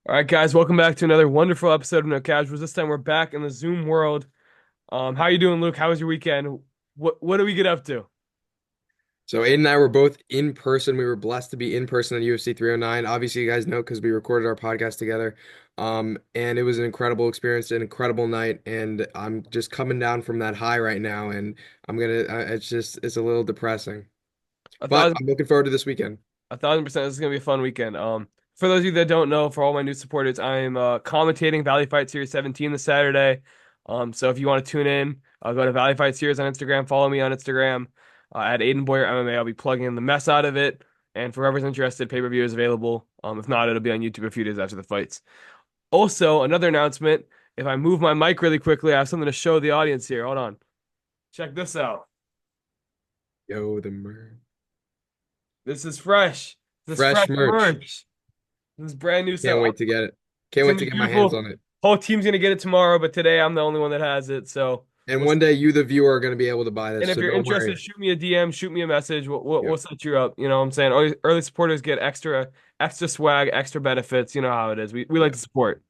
All right, guys, welcome back to another wonderful episode of No Casuals. This time we're back in the Zoom world. How you doing, Luke? How was your weekend? What do we get up to? So Aiden and I were both in person. We were blessed to be in person at UFC 309. Obviously, you guys know because we recorded our podcast together. And it was an incredible experience, an incredible night. And I'm just coming down from that high right now, and it's a little depressing. A But thousand, I'm looking forward to this weekend. 1,000%. This is gonna be a fun weekend. For those of you that don't know, for all my new supporters, I am commentating Valley Fight Series 17 this Saturday. So if you want to tune in, go to Valley Fight Series on Instagram. Follow me on Instagram at Aiden Boyer MMA. I'll be plugging in the mess out of it. And for whoever's interested, pay-per-view is available. If not, it'll be on YouTube a few days after the fights. Also, another announcement. If I move my mic really quickly, I have something to show the audience here. Hold on. Check this out. Yo, the mer This is fresh. This fresh fresh merch. merch. This is brand new stuff. Can't wait to get it. It's Can't gonna wait to be get my hands beautiful. on it. Whole team's gonna get it tomorrow, but today I'm the only one that has it. So, And we'll, one day you, the viewer, are going to be able to buy and this. if So you're don't interested, worry. shoot me a DM, shoot me a message. We'll Yep. set you up. You know what I'm saying? Early supporters get extra swag, extra benefits. You know how it is. We like Yeah. to support.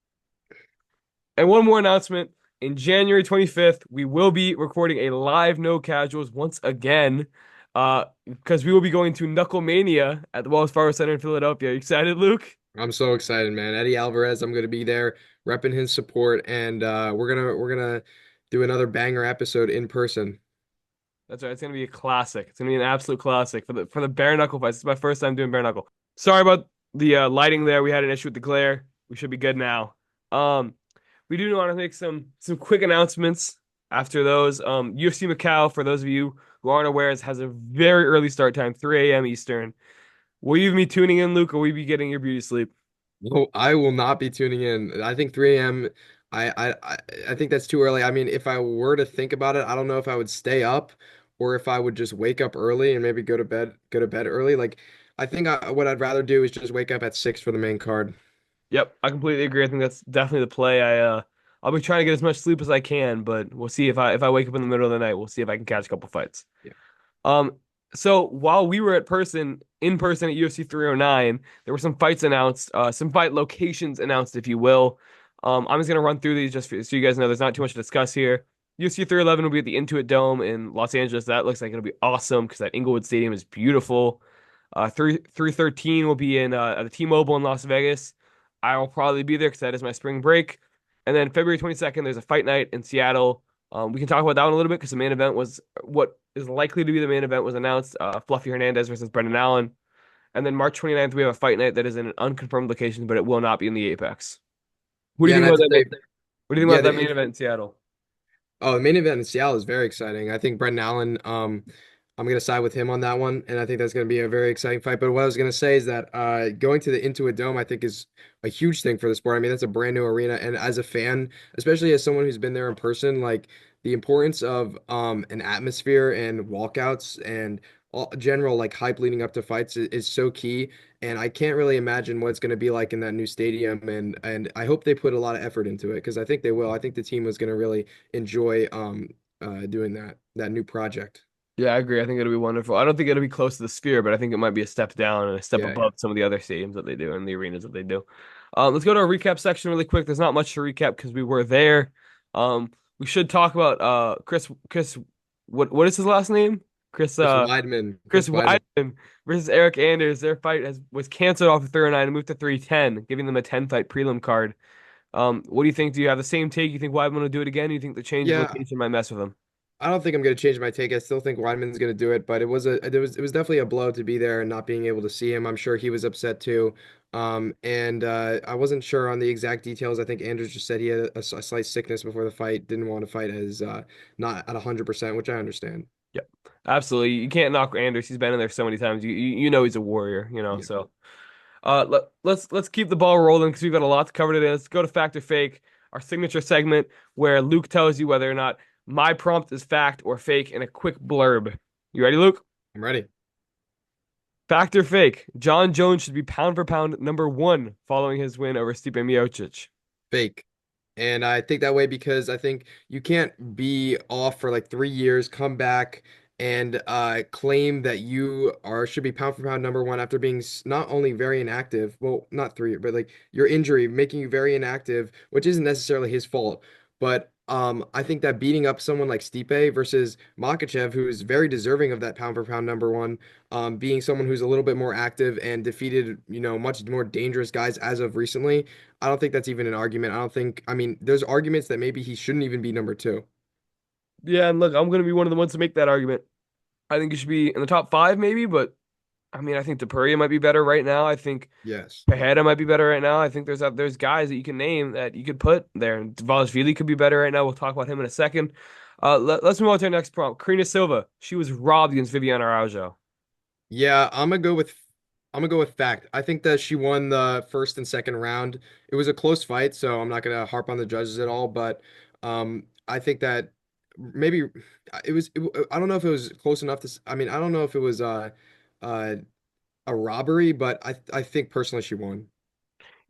And one more announcement. In January 25th, we will be recording a live No Casuals once again. Because we will be going to Knuckle Mania at the Wells Fargo Center in Philadelphia. You excited, Luke? I'm so excited, man. Eddie Alvarez, I'm gonna be there repping his support, and we're gonna do another banger episode in person. That's right. It's gonna be a classic. It's gonna be an absolute classic for the bare knuckle fights. It's my first time doing bare knuckle. Sorry about the lighting there. We had an issue with the glare. We should be good now. Um, we do want to make some quick announcements after those. UFC Macau, for those of you who aren't aware, has a very early start time, 3 a.m. Eastern. Will you be tuning in, Luke, or will you be getting your beauty sleep? No, I will not be tuning in. I think 3 a.m. I think that's too early. I mean, if I were to think about it, I don't know if I would stay up or if I would just wake up early and maybe go to bed early. Like, I think what I'd rather do is just wake up at 6 for the main card. Yep, I completely agree. I think that's definitely the play. I'll be trying to get as much sleep as I can, but we'll see if I wake up in the middle of the night. We'll see if I can catch a couple fights. Yeah. Um, so while we were in person at UFC 309, there were some fights announced, some fight locations announced, if you will. I'm just gonna run through these so you guys know there's not too much to discuss here. UFC 311 will be at the Intuit Dome in Los Angeles. That looks like it'll be awesome because that Inglewood Stadium is beautiful. 313 will be in at the T-Mobile in Las Vegas. I will probably be there because that is my spring break. And then February 22nd, there's a fight night in Seattle. We can talk about that one a little bit because the main event was what is likely to be the main event was announced. Fluffy Hernandez versus Brendan Allen. And then March 29th, we have a fight night that is in an unconfirmed location, but it will not be in the Apex. What do you Yeah, think and I about have to that? say, What do you think yeah, about that main event in Seattle? the main event in Seattle is very exciting. I think Brendan Allen, I'm gonna side with him on that one, and I think that's gonna be a very exciting fight. But what I was gonna say is that going to the Intuit Dome, I think, is a huge thing for the sport. I mean, that's a brand new arena, and as a fan, especially as someone who's been there in person, like the importance of an atmosphere and walkouts and general like hype leading up to fights is so key. And I can't really imagine what it's going to be like in that new stadium. And I hope they put a lot of effort into it because I think they will. I think the team was going to really enjoy doing that new project. Yeah, I agree. I think it'll be wonderful. I don't think it'll be close to the Sphere, but I think it might be a step down and a step Yeah, yeah. above some of the other stadiums that they do and the arenas that they do. Let's go to our recap section really quick. There's not much to recap because we were there. We should talk about Chris. What is his last name? Chris Chris Weidman, Chris Chris Weidman. Weidman versus Eric Anders. Their fight was canceled off of 309 and moved to 310, giving them a 10 fight prelim card. What do you think? Do you have the same take? You think Weidman will do it again? Do you think the change of Yeah, location might mess with him? I don't think I'm going to change my take. I still think Weidman's going to do it, but it was definitely a blow to be there and not being able to see him. I'm sure he was upset too. And I wasn't sure on the exact details. I think Andrews just said he had a slight sickness before the fight, didn't want to fight as not at 100%, which I understand. Yep, absolutely. You can't knock Anders. He's been in there so many times. You know he's a warrior. Yeah. So let's keep the ball rolling because we've got a lot to cover today. Let's go to fact or fake, our signature segment where Luke tells you whether or not my prompt is fact or fake in a quick blurb. You ready, Luke? I'm ready. Fact or fake? John Jones should be pound for pound number one following his win over Stipe Miocic. Fake. And I think that way because I think you can't be off for like 3 years, come back and claim that you are should be pound for pound number one after being not only very inactive, well, not three, but like your injury making you very inactive, which isn't necessarily his fault. But I think that beating up someone like Stipe versus Makhachev, who is very deserving of that pound for pound number one, being someone who's a little bit more active and defeated, much more dangerous guys as of recently, I don't think that's even an argument. I don't think, I mean, there's arguments that maybe he shouldn't even be number two. Yeah, and look, I'm gonna be one of the ones to make that argument. I think he should be in the top five, maybe, but I mean, I think Topuria might be better right now. I think Yes. Pereira might be better right now. I think there's guys that you can name that you could put there. Dvalishvili could be better right now. We'll talk about him in a second. Let's move on to our next prompt. Karina Silva. She was robbed against Viviane Araujo. Yeah, I'm gonna go with fact. I think that she won the first and second round. It was a close fight, so I'm not gonna harp on the judges at all, but I think that maybe I don't know if it was close enough to I mean, I don't know if it was uh a robbery, but I think personally she won.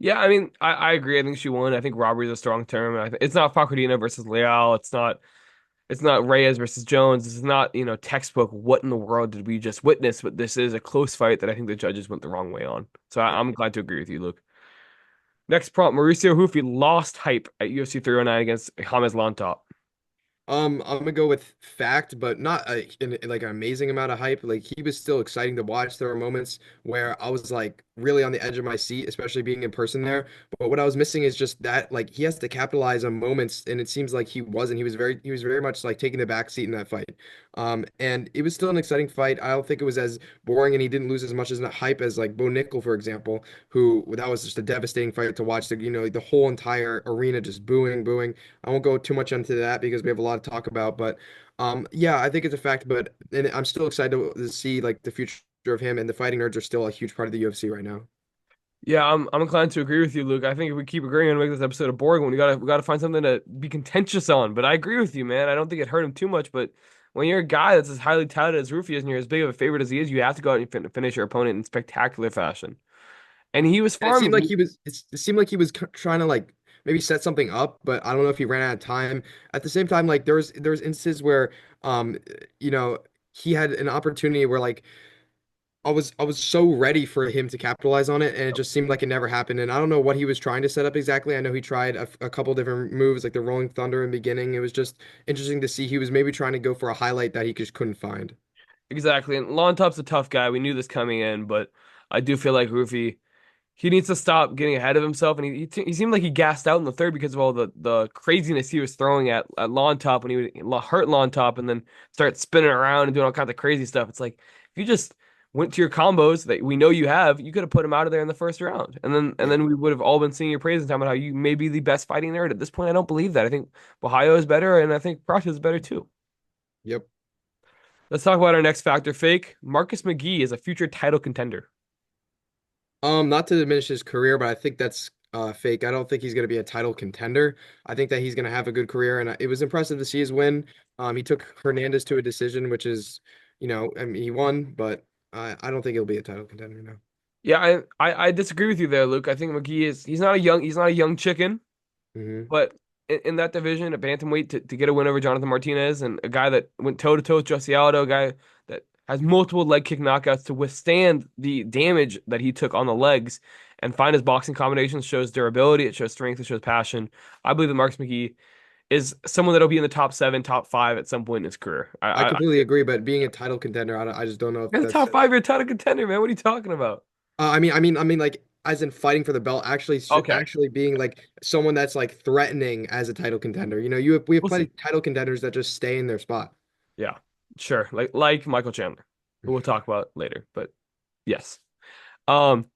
Yeah, I mean, I agree. I think she won. I think robbery is a strong term. It's not Facardina versus Leal. It's not Reyes versus Jones. This is not, textbook. What in the world did we just witness? But this is a close fight that I think the judges went the wrong way on. So I'm glad to agree with you, Luke. Next prompt: Mauricio Hufi lost hype at UFC 309 against James Lontop. I'm gonna go with fact, but not like an amazing amount of hype. Like he was still exciting to watch. There were moments where I was like really on the edge of my seat, especially being in person there. But what I was missing is just that like he has to capitalize on moments, and it seems like he wasn't. He was very much like taking the back seat in that fight. And it was still an exciting fight. I don't think it was as boring, and he didn't lose as much as hype as like Bo Nickel, for example, who that was just a devastating fight to watch. The whole entire arena just booing, booing. I won't go too much into that because we have a lot to talk about, but yeah, I think it's a fact. But and I'm still excited to see like the future of him, and the fighting nerds are still a huge part of the UFC right now. Yeah, I'm inclined to agree with you, Luke. I think if we keep agreeing and make this episode a boring one, we gotta find something to be contentious on. But I agree with you, man. I don't think it hurt him too much. But when you're a guy that's as highly touted as Rufy is, and you're as big of a favorite as he is, you have to go out and finish your opponent in spectacular fashion. And he was And it seemed farming. like it seemed like he was trying to like maybe set something up, but I don't know if he ran out of time. At the same time, like there was instances where um you know he had an opportunity where like I was so ready for him to capitalize on it, and it just seemed like it never happened. And I don't know what he was trying to set up exactly. I know he tried a couple different moves, like the Rolling Thunder in the beginning. It was just interesting to see he was maybe trying to go for a highlight that he just couldn't find. Exactly. And Lon Top's a tough guy. We knew this coming in, but I do feel like Rufy. He needs to stop getting ahead of himself, and he seemed like he gassed out in the third because of all the craziness he was throwing at Lawn Top when he would hurt Lawn Top and then start spinning around and doing all kinds of crazy stuff. It's like if you just went to your combos that we know you have, you could have put him out of there in the first round, and Yeah. then we would have all been singing your praises and talking about how you may be the best fighting nerd. At this point, I don't believe that. I think Ohio is better, and I think Prussia is better too. Yep. Let's talk about our next factor. Fake. Marcus McGee is a future title contender. Not to diminish his career, but I think that's fake. I don't think he's going to be a title contender. I think that he's going to have a good career, and it was impressive to see his win. He took Hernandez to a decision, which is, I mean, he won, but I don't think he'll be a title contender now. Yeah, I disagree with you there, Luke. I think McGee is he's not a young chicken, Hmm. but in that division, a bantamweight to get a win over Jonathan Martinez and a guy that went toe to toe with Jose Aldo, a guy that has multiple leg kick knockouts to withstand the damage that he took on the legs and find his boxing combinations shows durability, it shows strength, it shows passion. I believe that Marcus McGee is someone that'll be in the top seven, top five at some point in his career. I completely agree, but being a title contender, I just don't know if He's a that's. top five, you're a title contender, man. What are you talking about? I mean, like as in fighting for the belt, Okay, actually being like someone that's like threatening as a title contender. We have we'll plenty see. of title contenders that just stay in their spot. Yeah, sure. Like Michael Chandler, who we'll talk about later. But yes. Um,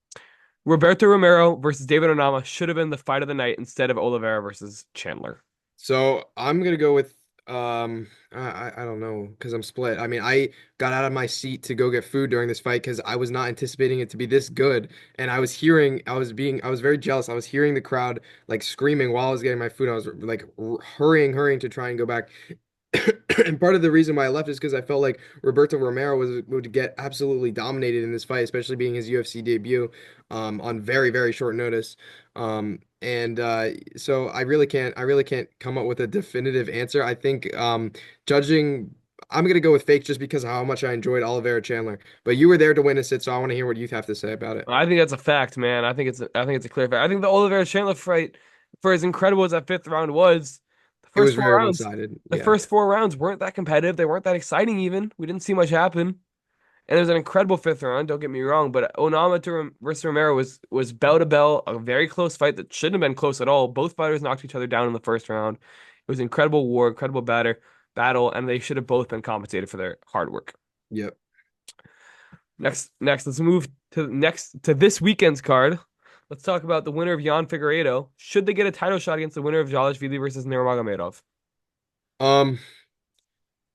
Roberto Romero versus David Onama should have been the fight of the night instead of Oliveira versus Chandler. So I'm gonna go with I don't know because I'm split. I mean, I got out of my seat to go get food during this fight because I was not anticipating it to be this good. And I was very jealous. I was hearing the crowd like screaming while I was getting my food. I was like hurrying to try and go back. And part of the reason why I left is because I felt like Roberto Romero would get absolutely dominated in this fight, especially being his UFC debut on very, very short notice. And so I really can't come up with a definitive answer. I think judging I'm gonna go with fake just because of how much I enjoyed Oliveira Chandler. But you were there to witness it, so I want to hear what you have to say about it. I think that's a fact, man. I think it's a clear fact. I think the Oliveira Chandler fight, for as incredible as that fifth round was, the It first was four very rounds, one-sided. the Yeah. first 4 rounds weren't that competitive. They weren't that exciting even. We didn't see much happen. And it was an incredible fifth round, don't get me wrong, but versus Romero was bell to bell, a very close fight that shouldn't have been close at all. Both fighters knocked each other down in the first round. It was an incredible war, incredible battle, and they should have both been compensated for their hard work. Yep. Let's move to this weekend's card. Let's talk about the winner of Jan Figueiredo. Should they get a title shot against the winner of Jalishvili versus Nurmagomedov? Um.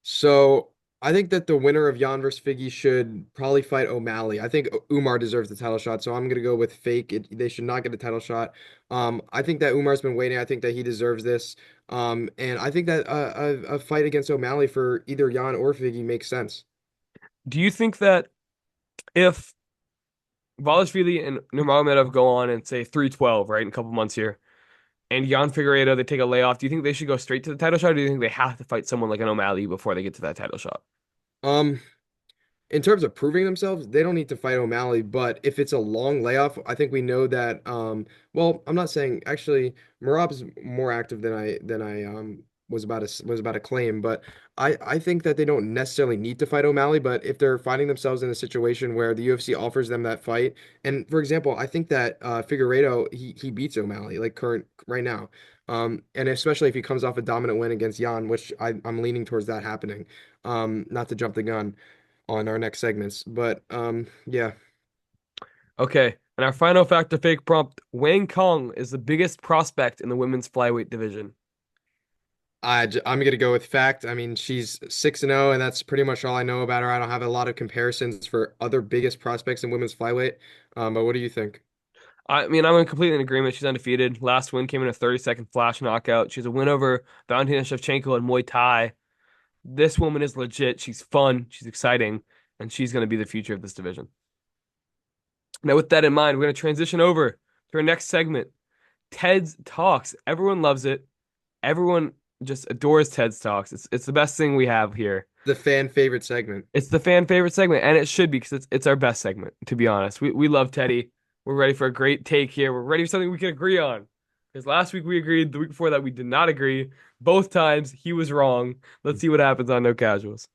So I think that the winner of Jan versus Figgy should probably fight O'Malley. I think Umar deserves the title shot, so I'm gonna go with fake. They should not get a title shot. I think that Umar's been waiting. I think that he deserves this. And I think that a fight against O'Malley for either Jan or Figgy makes sense. Do you think that if Jalishvili and Nurmagomedov go on and say 3-12, right, in a couple months here, and Jan Figueiredo they take a layoff, do you think they should go straight to the title shot, or do you think they have to fight someone like an O'Malley before they get to that title shot? Um, in terms of proving themselves, they don't need to fight O'Malley, but if it's a long layoff, I think we know that well, I'm not saying actually Marab's more active than I was about to claim, but I think that they don't necessarily need to fight O'Malley, but if they're finding themselves in a situation where the UFC offers them that fight, and for example, I think that Figueiredo he beats O'Malley like current right now. And especially if he comes off a dominant win against Jan, which I'm leaning towards that happening. Not to jump the gun on our next segments. But yeah, Okay, and our final fact or fake prompt: Wang Kong is the biggest prospect in the women's flyweight division. I'm gonna go with fact. I mean, she's 6-0, and that's pretty much all I know about her. I don't have a lot of comparisons for other biggest prospects in women's flyweight. But what do you think? I mean, I'm completely in agreement. She's undefeated. Last win came in a 30-second flash knockout. She's a win over Valentina Shevchenko in Muay Thai. This woman is legit. She's fun. She's exciting, and she's going to be the future of this division. Now, with that in mind, we're going to transition over to our next segment, Ted's Talks. Everyone loves it. Everyone just adores Ted's Talks. It's the best thing we have here. The fan favorite segment. It's the fan favorite segment, and it should be because it's our best segment, to be honest. We love Teddy. We're ready for a great take here. We're ready for something we can agree on. Because last week we agreed, the week before that we did not agree. Both times he was wrong. Let's see what happens on No Casuals.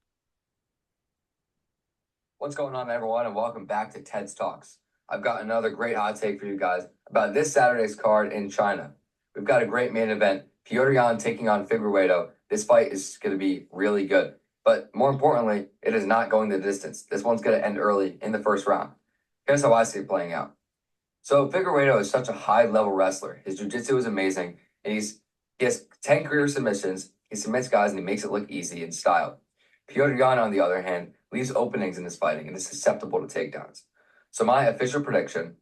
What's going on, everyone, and welcome back to Ted's Talks. I've got another great hot take for you guys about this Saturday's card in China. We've got a great main event, Piotr Yan taking on Figueiredo. This fight is going to be really good. But more importantly, it is not going the distance. This one's going to end early in the first round. Here's how I see it playing out. So Figueiredo is such a high-level wrestler. His jiu-jitsu is amazing, and he has 10 career submissions. He submits guys, and he makes it look easy in style. Piotr Yan, on the other hand, leaves openings in his fighting and is susceptible to takedowns. So my official prediction,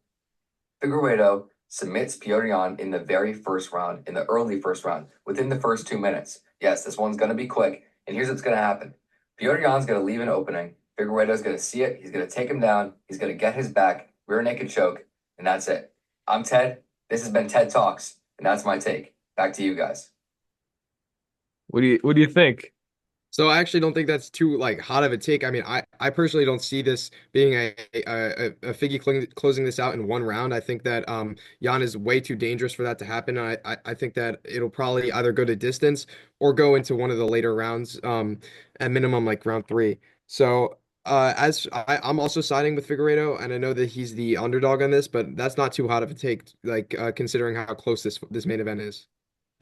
Figueiredo submits Piotr Yan in the very first round, in the early first round, within the first 2 minutes. Yes, this one's going to be quick, and here's what's going to happen. Piotr Yan's going to leave an opening. Figueiredo's going to see it. He's going to take him down. He's going to get his back, rear naked choke, and that's it. I'm Ted. This has been Ted Talks, and that's my take. Back to you guys. What do you think? So I actually don't think that's too like hot of a take. I mean, I personally don't see this being a Figgy closing this out in one round. I think that Jan is way too dangerous for that to happen. I think that it'll probably either go to distance or go into one of the later rounds, at minimum like round three. So I'm also siding with Figueiredo, and I know that he's the underdog on this, but that's not too hot of a take, like considering how close this main event is.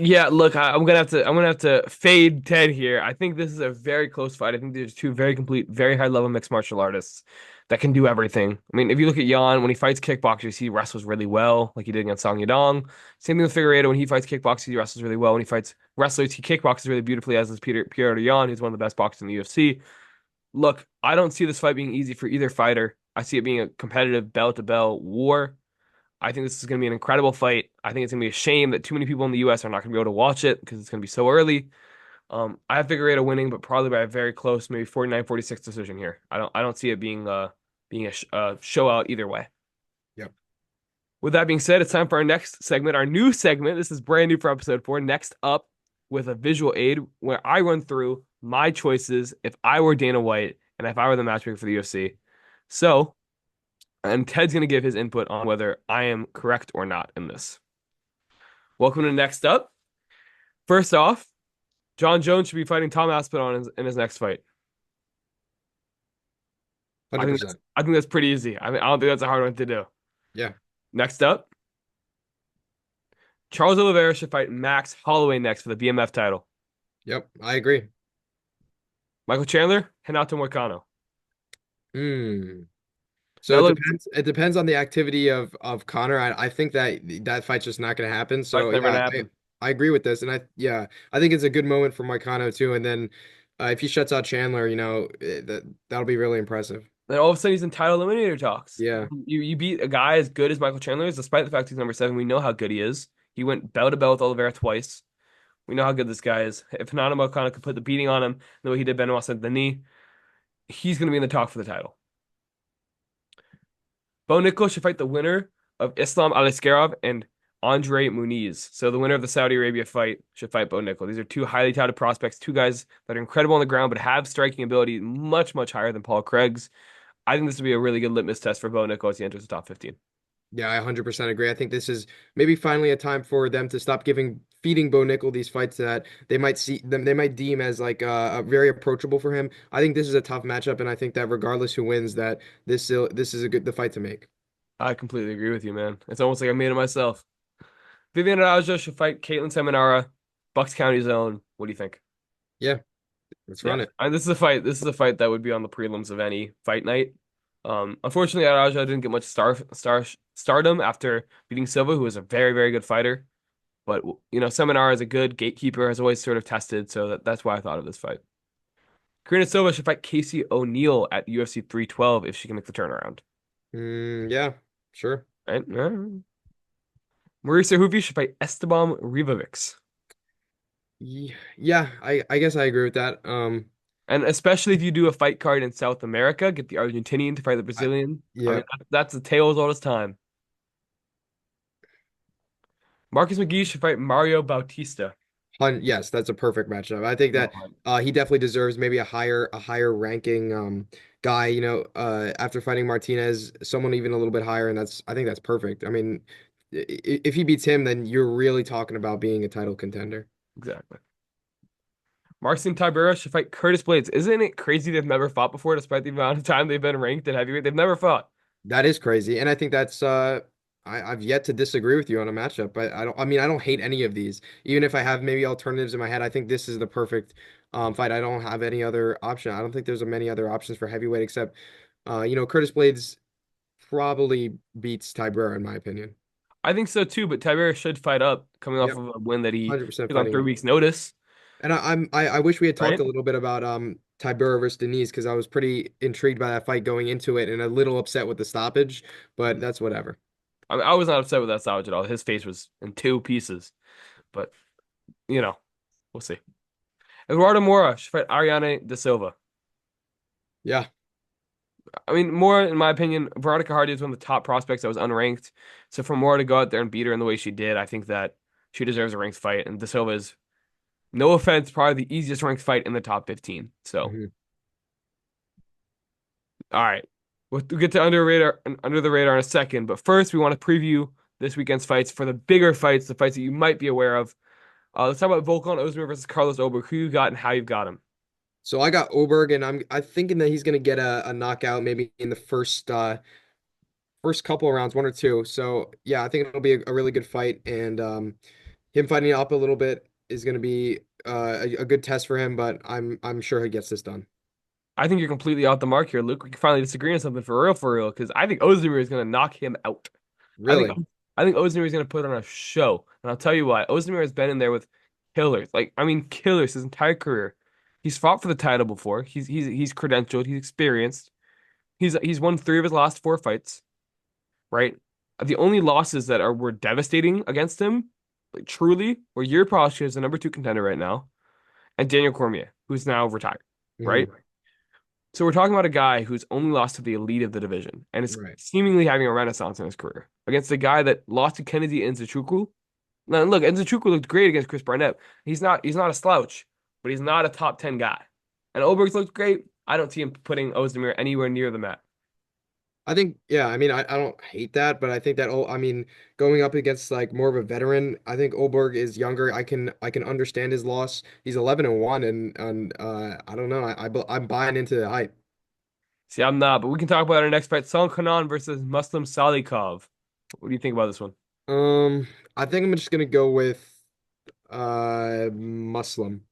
Yeah, look, I'm gonna have to fade Ted here. I think this is a very close fight. I think there's two very complete, very high level mixed martial artists that can do everything. I mean, if you look at Yan when he fights kickboxers, he wrestles really well, like he did against Song Yadong. Same thing with Figueiredo when he fights kickboxers, he wrestles really well. When he fights wrestlers, he kickboxes really beautifully, as is Piotr Yan, who's one of the best boxers in the UFC. Look, I don't see this fight being easy for either fighter. I see it being a competitive bell to bell war. I think this is going to be an incredible fight. I think it's going to be a shame that too many people in the US are not going to be able to watch it because it's going to be so early. I have Figueiredo winning, but probably by a very close, maybe 49-46 decision here. I don't see it being a show out either way. Yep. With that being said, it's time for our next segment, our new segment. This is brand new for episode 4. Next up with a visual aid where I run through my choices if I were Dana White and if I were the matchmaker for the UFC. So, and Ted's going to give his input on whether I am correct or not in this. Welcome to Next Up. First off, John Jones should be fighting Tom Aspinall in his next fight. I think that's 100%. I think that's pretty easy. I don't think that's a hard one to do. Yeah. Next up, Charles Oliveira should fight Max Holloway next for the BMF title. Yep. I agree. Michael Chandler, Renato Moicano. Hmm. So Now it look, depends. It depends on the activity of Connor. I think that that fight's just not going to happen. fight's So never yeah, gonna happen. I agree with this, and I think it's a good moment for Moicano too. And then if he shuts out Chandler, that'll be really impressive. Then all of a sudden he's in title eliminator talks. Yeah. You beat a guy as good as Michael Chandler is, despite the fact he's number 7. We know how good he is. He went bell to bell with Oliveira twice. We know how good this guy is. If Renato Moicano could put the beating on him the way he did Benoit Saint Denis, he's gonna be in the talk for the title. Bo Nickal should fight the winner of Islam Aliskerov and Andre Muniz. So the winner of the Saudi Arabia fight should fight Bo Nickal. These are two highly touted prospects, two guys that are incredible on the ground but have striking ability much, much higher than Paul Craig's. I think this would be a really good litmus test for Bo Nickal as he enters the top 15. Yeah, I 100% agree. I think this is maybe finally a time for them to stop feeding Bo Nickel these fights that they might deem as like very approachable for him. I think this is a tough matchup, and I think that regardless who wins, that this is the fight to make. I completely agree with you, man. It's almost like I made it myself. Vivian Araújo should fight Caitlin Seminara, Bucks County zone. What do you think? Yeah, let's Yeah, run it. this is a fight. This is a fight that would be on the prelims of any fight night. Unfortunately, Araújo didn't get much stardom after beating Silva, who was a very, very good fighter. But Seminar is a good gatekeeper, has always sort of tested, so that's why I thought of this fight. Karina Silva should fight Casey O'Neill at UFC 312 if she can make the turnaround. Yeah, sure. Right? Marisa Huvi should fight Esteban Rivovics. Yeah, I guess I agree with that. And especially if you do a fight card in South America, get the Argentinian to fight the I, Brazilian. I yeah, mean, that's the tale as old as time. Marcus McGee should fight Mario Bautista. yes, that's a perfect matchup. I think that No, he definitely deserves maybe a higher ranking guy, after fighting Martinez, someone even a little bit higher, and I think that's perfect. I mean, if he beats him, then you're really talking about being a title contender. exactly. Marcin Tybura should fight Curtis Blades. Isn't it crazy they've never fought before, despite the amount of time they've been ranked at heavyweight? They've never fought. That is crazy, and I think that's I've yet to disagree with you on a matchup. I don't hate any of these. Even if I have maybe alternatives in my head, I think this is the perfect fight. I don't have any other option. I don't think there's many other options for heavyweight except Curtis Blades probably beats Tybura in my opinion. I think so too, but Tybura should fight up coming off Yep, of a win that he 100% took on fighting three up. weeks' notice, And I wish we had talked right? a little bit about Tybura versus Denise because I was pretty intrigued by that fight going into it and a little upset with the stoppage, but that's whatever. I mean, I was not upset with that salvage at all. His face was in two pieces, but you know, we'll see. Eduardo Moura should fight Ariane De Silva. Yeah, I mean, Moura, in my opinion, Veronica Hardy is one of the top prospects that was unranked. So for Moura to go out there and beat her in the way she did, I think that she deserves a ranked fight. And De Silva is, no offense, probably the easiest ranked fight in the top 15. So, mhm. all right. We'll get to under the radar in a second. But first, we want to preview this weekend's fights for the bigger fights, the fights that you might be aware of. Let's talk about Volkan Ozdemir versus Carlos Oberg. Who you got and how you've got him. So I got Oberg, and I'm thinking that he's gonna get a knockout maybe in the first couple of rounds, one or two. So yeah, I think it'll be a really good fight, and him fighting up a little bit is gonna be a good test for him. But I'm sure he gets this done. I think you're completely off the mark here, Luke. We can finally disagree on something for real, because I think Ozdemir is going to knock him out. I think Really? I think Ozdemir is going to put on a show, and I'll tell you why. Ozdemir has been in there with killers, like I mean killers his entire career. He's fought for the title before. He's credentialed. He's experienced. He's won 3 of his last 4 fights. Right. The only losses that were devastating against him, like truly, were Yuri Prochazka, who's the number 2 contender right now, and Daniel Cormier, who's now retired. Right. Hmm. So we're talking about a guy who's only lost to the elite of the division and is Right. seemingly having a renaissance in his career against a guy that lost to Kennedy Nzechukwu. Now look, Nzechukwu looked great against Chris Barnett. He's not a slouch, but he's not a top 10 guy. And Oberg's looked great. I don't see him putting Ozdemir anywhere near the mat. I think, yeah, I mean, I don't hate that, but I think that, I mean, going up against like more of a veteran, I think Olberg is younger. I can understand his loss. He's 11-1, and I don't know. I'm buying into the hype. See, I'm not, but we can talk about our next fight: Salman Khanan versus Muslim Salikov. What do you think about this one? Um, I think I'm just gonna go with Muslim.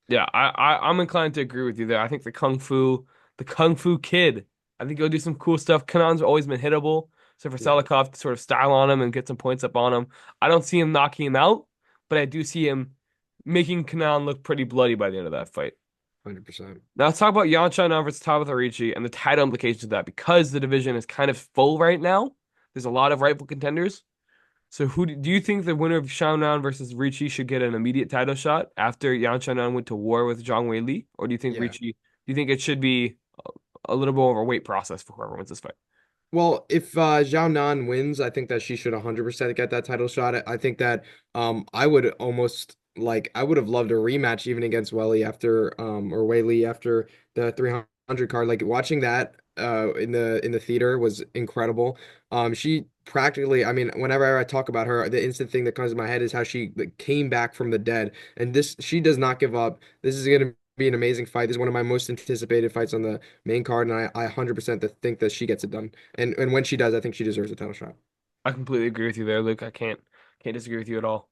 Yeah, I'm inclined to agree with you there. I think the Kung Fu Kid, I think he'll do some cool stuff. Kanon's always been hittable, so for Yeah, Salikov to sort of style on him and get some points up on him, I don't see him knocking him out, but I do see him making Kanon look pretty bloody by the end of that fight. 100%. Now let's talk about Yan Xiaonan versus Tabatha Ricci and the title implications of that because the division is kind of full right now. There's a lot of rightful contenders. So who do you think the winner of Xiaonan versus Ricci should get an immediate title shot after Yan Xiaonan went to war with Zhang Weili? Or do you think Yeah. Ricci, do you think it should be a little more of a wait process for whoever wins this fight? Well, if Zhao Nan wins, I think that she should 100% get that title shot. I think that I would almost like I would have loved a rematch even against Welly after or Weili after the 300 card. Like watching that in the theater was incredible. She practically, I mean, whenever I talk about her, the instant thing that comes to my head is how she like, came back from the dead. And this she does not give up. This is gonna be an amazing fight. This is one of my most anticipated fights on the main card, and I 100% think that she gets it done. And when she does, I think she deserves a title shot. I completely agree with you there, Luke. I can't disagree with you at all.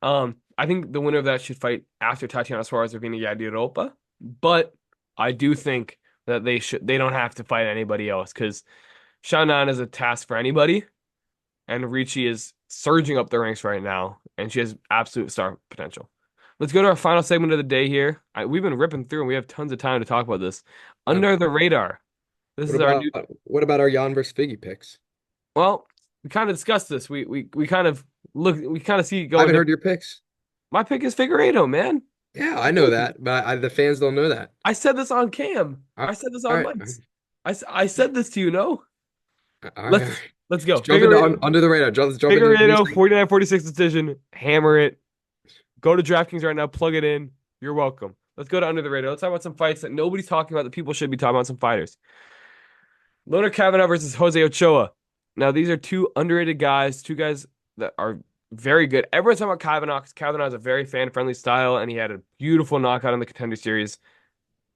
I think the winner of that should fight after Tatiana Suarez or Vina Yadiropa, but I do think that they don't have to fight anybody else because Xiaonan is a task for anybody. And Ricci is surging up the ranks right now, and she has absolute star potential. Let's go to our final segment of the day here. We've been ripping through, and we have tons of time to talk about this. Yeah. Under the radar. This What is our about new. what about our Jan versus Figgy picks? Well, we kind of discussed this. We kind of look. We kind of see it I going. haven't heard your picks. My pick is Figueiredo, man. Yeah, I know that, but the fans don't know that. I said this on Cam. All I said this all on right, Mics. I said this to you. No, all right. All let's right. let's Let's go. jump into Figueiredo, under the radar. Let's jump into the new Figueiredo, segment. 49-46 decision. Hammer it. Go to DraftKings right now, plug it in. You're welcome. Let's go to Under the Radar. Let's talk about some fights that nobody's talking about that people should be talking about, some fighters. Loner Kavanaugh versus Jose Ochoa. Now, these are two underrated guys, two guys that are very good. Everyone's talking about Kavanaugh because Kavanaugh has a very fan-friendly style, and he had a beautiful knockout in the Contender Series.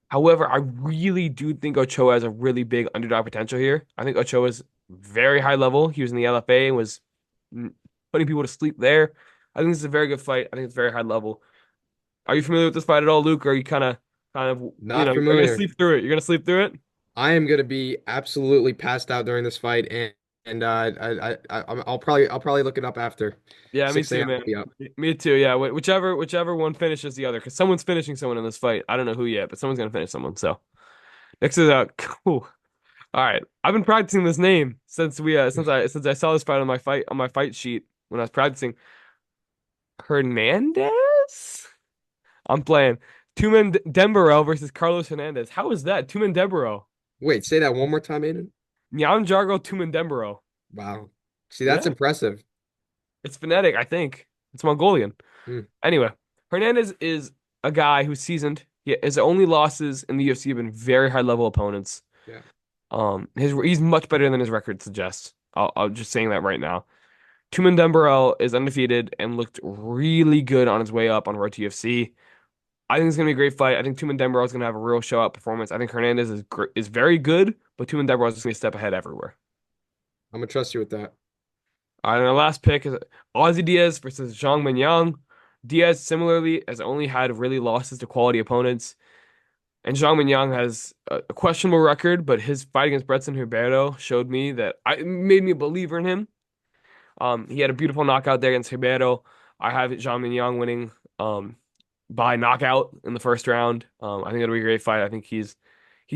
However, I really do think Ochoa has a really big underdog potential here. I think Ochoa's very high level. He was in the LFA and was putting people to sleep there. I think this is a very good fight. I think it's very high level. Are you familiar with this fight at all, Luke? Or are you Not you're gonna familiar. sleep through it? You're gonna sleep through it? I am gonna be absolutely passed out during this fight, and I'll probably look it up after Yeah, me 6 too, a.m. man. I'll be up. Me too. Yeah, whichever one finishes the other, because someone's finishing someone in this fight. I don't know who yet, but someone's gonna finish someone. So next is cool. All right, I've been practicing this name since I saw this fight on my fight sheet when I was practicing. Hernandez. I'm playing Tumen Dembaro versus Carlos Hernandez. How is that? Tumen Dembaro. Wait, say that one more time, Aiden. Nyan Jargo Tumen Dembaro. Wow. See, that's Yeah, impressive. it's phonetic, I think. It's Mongolian. Hmm. Anyway, Hernandez is a guy who's seasoned. His only losses in the UFC have been very high level opponents. Yeah. He's much better than his record suggests. I'll just saying that right now. Tumen Dembele is undefeated and looked really good on his way up on road to UFC. I think it's gonna be a great fight. I think Tumen Dembele is gonna have a real show up performance. I think Hernandez is very good, but Tumen Dembele is just gonna step ahead everywhere. I'm gonna trust you with that. All right, and our last pick is Ozzy Diaz versus Zhang Mingyang. Diaz similarly has only had really losses to quality opponents. And Zhang Mingyang has a questionable record, but his fight against Bretson Ribeiro showed me that it made me a believer in him. He had a beautiful knockout there against Ribeiro. I have Zhang Mingyang winning by knockout in the first round. I think it'll be a great fight. I think he's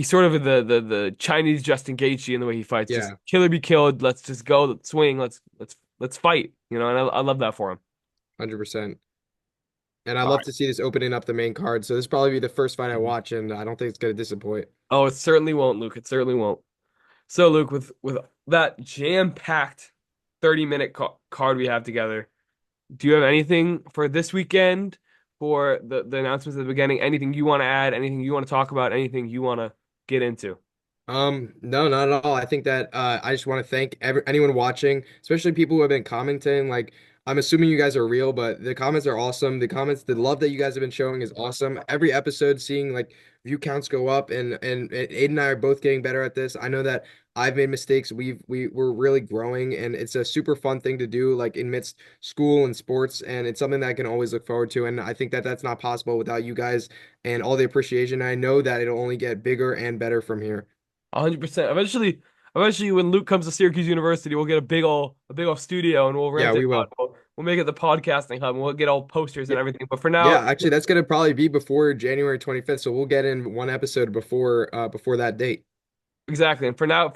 sort of the Chinese Justin Gaethje in the way he fights. Just Yeah, kill or be killed. Let's just go. Let's swing. Let's fight. You know, and I love that for him. 100%. And I All love right. to see this opening up the main card. So this probably be the first fight I watch, and I don't think it's gonna disappoint. Oh, it certainly won't, Luke. It certainly won't. So, Luke, with that jam-packed 30-minute card we have together, do you have anything for this weekend for the announcements at the beginning? Anything you want to add? Anything you want to talk about? Anything you want to get into? No, not at all. I think that I just want to thank anyone watching, especially people who have been commenting. Like, I'm assuming you guys are real, but the comments are awesome. The comments, the love that you guys have been showing is awesome. Every episode, seeing like view counts go up, and Aiden and I are both getting better at this. I know that I've made mistakes. We're really growing, and it's a super fun thing to do, like amidst school and sports, and it's something that I can always look forward to. And I think that that's not possible without you guys and all the appreciation. I know that it'll only get bigger and better from here. 100%. Eventually, when Luke comes to Syracuse University, we'll get a big old studio and we'll Yeah, rent it we out. will. We'll make it the podcasting hub and we'll get all posters and everything. But for now, Yeah, actually, that's gonna probably be before January 25th, so we'll get in one episode before that date. exactly. And for now,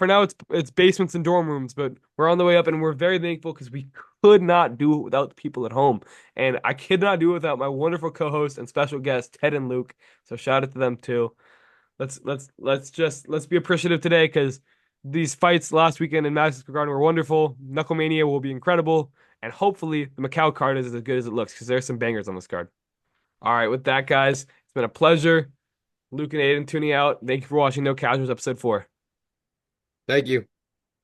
it's basements and dorm rooms. But we're on the way up, and we're very thankful because we could not do it without the people at home, and I could not do it without my wonderful co-host and special guests, Ted and Luke. So shout out to them too. Let's be appreciative today because these fights last weekend in Madison Square Garden were wonderful. Knucklemania will be incredible, and hopefully the Macau card is as good as it looks because there's some bangers on this card. All right, with that, guys, it's been a pleasure. Luke and Aiden tuning out. Thank you for watching No Casuals episode 4. Thank you.